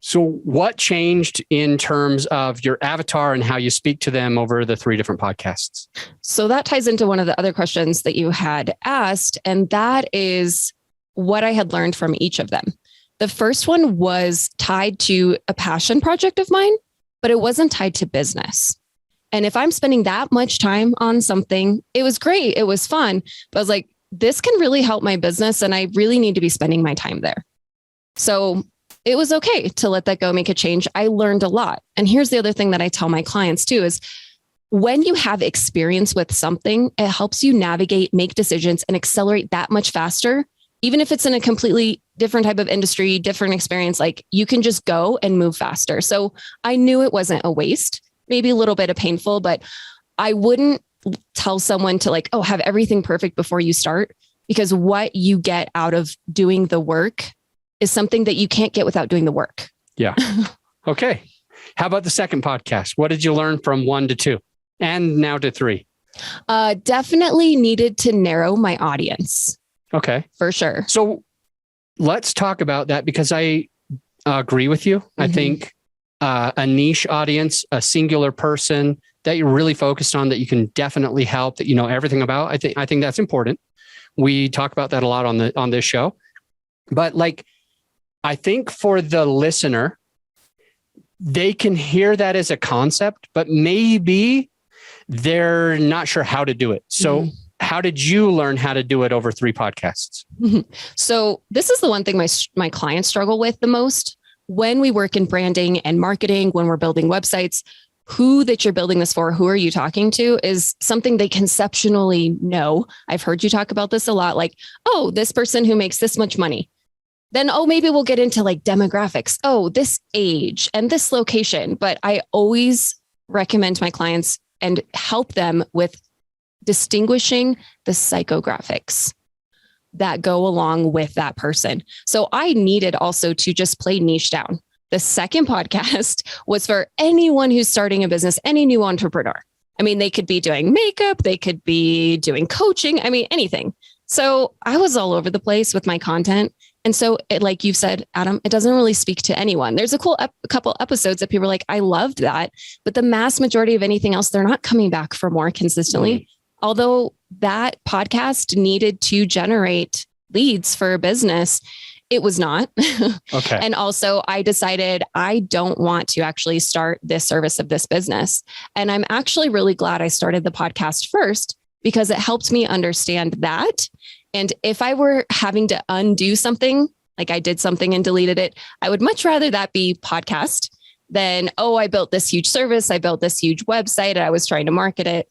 So what changed in terms of your avatar and how you speak to them over the 3 different podcasts? So that ties into one of the other questions that you had asked, and that is what I had learned from each of them. The first one was tied to a passion project of mine, but it wasn't tied to business. And if I'm spending that much time on something, it was great. It was fun. But I was like, this can really help my business, and I really need to be spending my time there. So it was okay to let that go, make a change. I learned a lot. And here's the other thing that I tell my clients too, is when you have experience with something, it helps you navigate, make decisions, and accelerate that much faster. Even if it's in a completely different type of industry, different experience, like you can just go and move faster. So I knew it wasn't a waste, maybe a little bit of painful, but I wouldn't tell someone to like, oh, have everything perfect before you start, because what you get out of doing the work is something that you can't get without doing the work. Yeah. Okay. How about the second podcast? What did you learn from 1 to 2 and now to 3? Definitely needed to narrow my audience. Okay. For sure. So let's talk about that, because I agree with you. Mm-hmm. I think a niche audience, a singular person that you're really focused on, that you can definitely help, that you know everything about. I think that's important. We talk about that a lot on this show. But like, I think for the listener, they can hear that as a concept, but maybe they're not sure how to do it. So how did you learn how to do it over 3 podcasts? So this is the one thing my clients struggle with the most when we work in branding and marketing, when we're building websites. Who that you're building this for, who are you talking to, is something they conceptually know. I've heard you talk about this a lot, like, oh, this person who makes this much money. Then, oh, maybe we'll get into like demographics. Oh, this age and this location. But I always recommend to my clients and help them with distinguishing the psychographics that go along with that person. So I needed also to just play niche down. The second podcast was for anyone who's starting a business, any new entrepreneur. I mean, they could be doing makeup, they could be doing coaching. I mean, anything. So I was all over the place with my content. And so like you said, Adam, it doesn't really speak to anyone. There's a cool couple episodes that people are like, I loved that. But the mass majority of anything else, they're not coming back for more consistently. Although that podcast needed to generate leads for a business, it was not. Okay. And also I decided I don't want to actually start this service of this business. And I'm actually really glad I started the podcast first, because it helped me understand that. And if I were having to undo something, like I did something and deleted it, I would much rather that be podcast than, oh, I built this huge service, I built this huge website, and I was trying to market it.